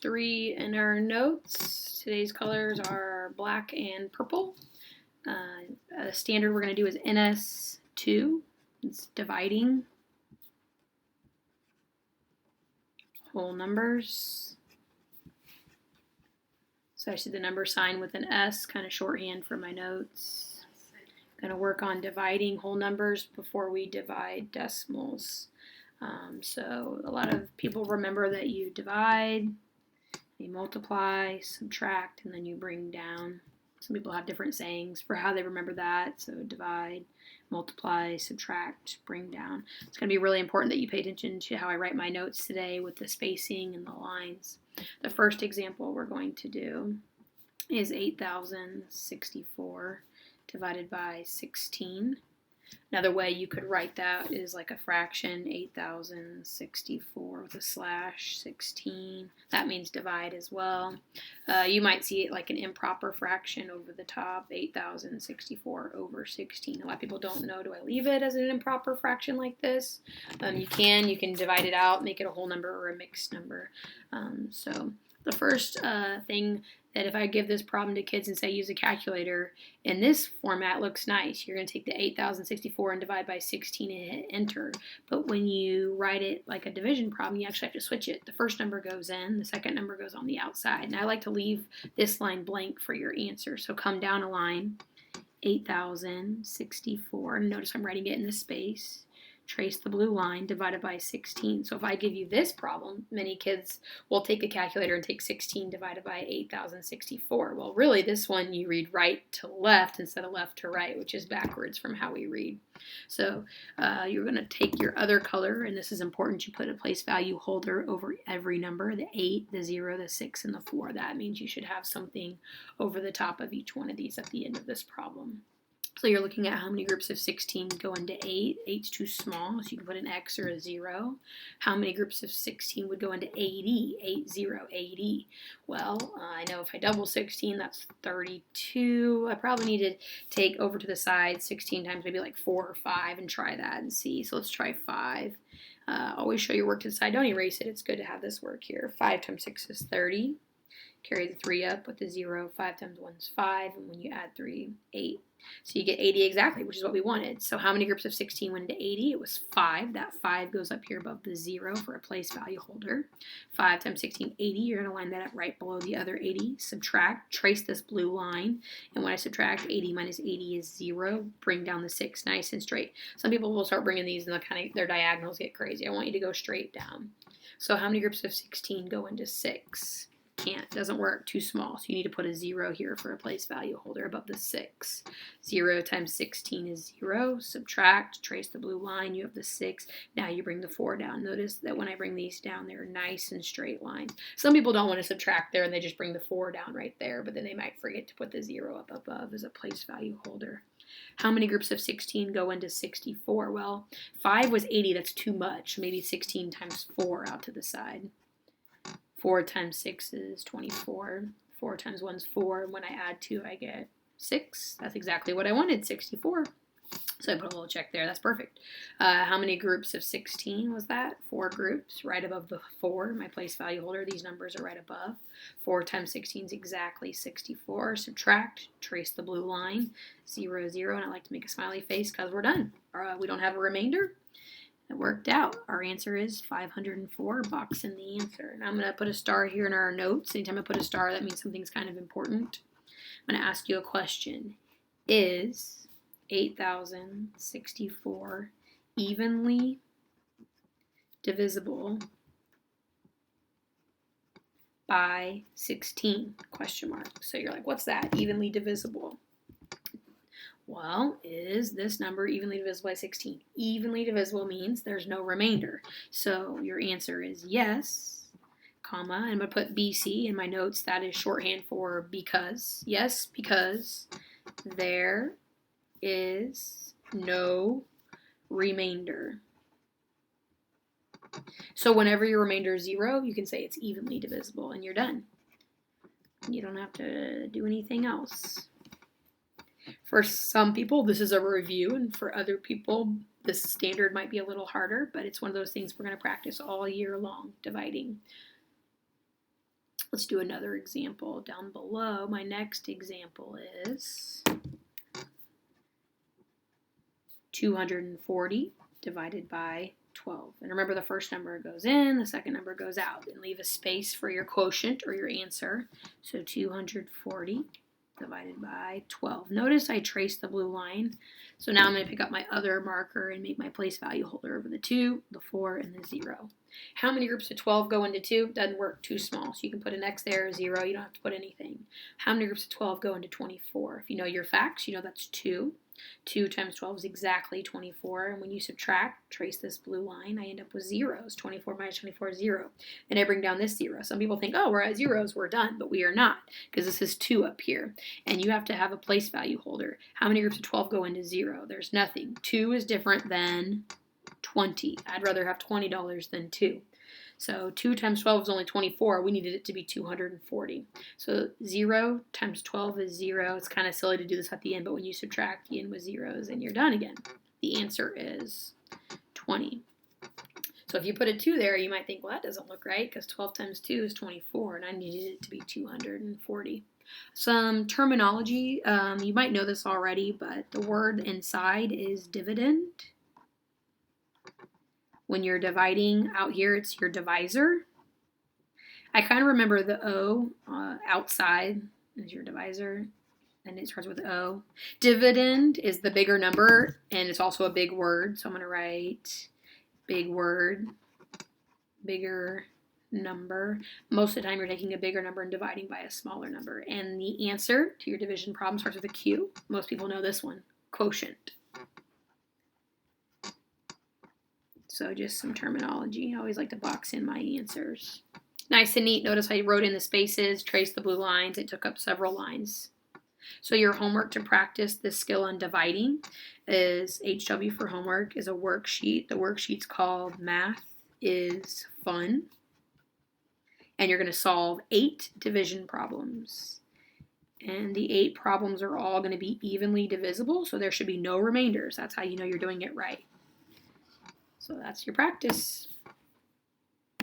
3 in our notes. Today's colors are black and purple. The standard we're going to do is NS2. It's dividing whole numbers. So I see the number sign with an S, kind of shorthand for my notes. Going to work on dividing whole numbers before we divide decimals. So a lot of people remember that you divide, you multiply, subtract, and then you bring down. Some people have different sayings for how they remember that. So divide, multiply, subtract, bring down. It's going to be really important that you pay attention to how I write my notes today with the spacing and the lines. The first example we're going to do is 8,064 divided by 16. Another way you could write that is like a fraction, 8,064 with a slash 16. That means divide as well. You might see it like an improper fraction over the top, 8,064 over 16. A lot of people don't know, do I leave it as an improper fraction like this? You can divide it out, make it a whole number or a mixed number. So the first thing that if I give this problem to kids and say use a calculator, in this format looks nice. You're going to take the 8,064 and divide by 16 and hit enter. But when you write it like a division problem, you actually have to switch it. The first number goes in, the second number goes on the outside. And I like to leave this line blank for your answer. So come down a line, 8,064. Notice I'm writing it in the space. Trace the blue line divided by 16. So if I give you this problem, many kids will take a calculator and take 16 divided by 8,064. Well, really, this one you read right to left instead of left to right, which is backwards from how we read. So you're going to take your other color, and this is important. You put a place value holder over every number, the 8, the 0, the 6, and the 4. That means you should have something over the top of each one of these at the end of this problem. So you're looking at how many groups of 16 go into 8. 8's too small, so you can put an X or a 0. How many groups of 16 would go into 80? 80. Well, I know if I double 16, that's 32. I probably need to take over to the side 16 times, maybe like 4 or 5, and try that and see. So let's try 5. Always show your work to the side. Don't erase it. It's good to have this work here. 5 times 6 is 30. Carry the 3 up with the 0. 5 times 1 is 5. And when you add 3, 8. So you get 80 exactly, which is what we wanted. So how many groups of 16 went into 80? It was 5. That 5 goes up here above the 0 for a place value holder. 5 times 16, 80. You're going to line that up right below the other 80. Subtract. Trace this blue line. And when I subtract 80 minus 80 is 0. Bring down the 6 nice and straight. Some people will start bringing these and their diagonals get crazy. I want you to go straight down. So how many groups of 16 go into 6? Can't, doesn't work, too small. So you need to put a 0 here for a place value holder above the 6. 0 times 16 is 0. Subtract, trace the blue line, you have the 6. Now you bring the 4 down. Notice that when I bring these down, they're nice and straight lines. Some people don't want to subtract there and they just bring the 4 down right there, but then they might forget to put the 0 up above as a place value holder. How many groups of 16 go into 64? Well, 5 was 80, that's too much. Maybe 16 times 4 out to the side. 4 times 6 is 24. 4 times 1 is 4. When I add 2, I get 6. That's exactly what I wanted, 64. So I put a little check there. That's perfect. How many groups of 16 was that? 4 groups, right above the 4. My place value holder, these numbers are right above. 4 times 16 is exactly 64. Subtract, trace the blue line, 0, 0. And I like to make a smiley face because we're done. We don't have a remainder. It worked out. Our answer is 504. Box in the answer. And I'm going to put a star here in our notes. Anytime I put a star, that means something's kind of important. I'm going to ask you a question. Is 8,064 evenly divisible by 16? Question mark. So you're like, what's that? Evenly divisible. Well, is this number evenly divisible by 16? Evenly divisible means there's no remainder. So your answer is yes, comma, and I'm going to put BC in my notes. That is shorthand for because. Yes, because there is no remainder. So whenever your remainder is 0, you can say it's evenly divisible, and you're done. You don't have to do anything else. For some people, this is a review, and for other people, this standard might be a little harder, but it's one of those things we're going to practice all year long, dividing. Let's do another example down below. My next example is 240 divided by 12. And remember, the first number goes in, the second number goes out, and leave a space for your quotient or your answer. So 240 divided by 12. Notice I traced the blue line. So now I'm going to pick up my other marker and make my place value holder over the 2, the 4, and the 0. How many groups of 12 go into 2? Doesn't work, too small. So you can put an X there, 0, you don't have to put anything. How many groups of 12 go into 24? If you know your facts, you know that's 2. 2 times 12 is exactly 24, and when you subtract, trace this blue line, I end up with zeros. 24 minus 24 is 0. And I bring down this 0. Some people think, oh, we're at zeros, we're done, but we are not, because this is 2 up here, and you have to have a place value holder. How many groups of 12 go into 0? There's nothing. 2 is different than 20. I'd rather have $20 than 2. So 2 times 12 is only 24. We needed it to be 240. So 0 times 12 is 0. It's kind of silly to do this at the end, but when you subtract, you end with zeros and you're done again. The answer is 20. So if you put a 2 there, you might think, well, that doesn't look right because 12 times 2 is 24, and I needed it to be 240. Some terminology, you might know this already, but the word inside is dividend. When you're dividing out here, it's your divisor. I kind of remember the O outside is your divisor, and it starts with O. Dividend is the bigger number, and it's also a big word. So I'm going to write big word, bigger number. Most of the time, you're taking a bigger number and dividing by a smaller number. And the answer to your division problem starts with a Q. Most people know this one, quotient. So just some terminology. I always like to box in my answers. Nice and neat. Notice I wrote in the spaces, traced the blue lines. It took up several lines. So your homework to practice this skill on dividing is HW for homework is a worksheet. The worksheet's called Math is Fun. And you're going to solve 8 division problems. And the 8 problems are all going to be evenly divisible, so there should be no remainders. That's how you know you're doing it right. So that's your practice.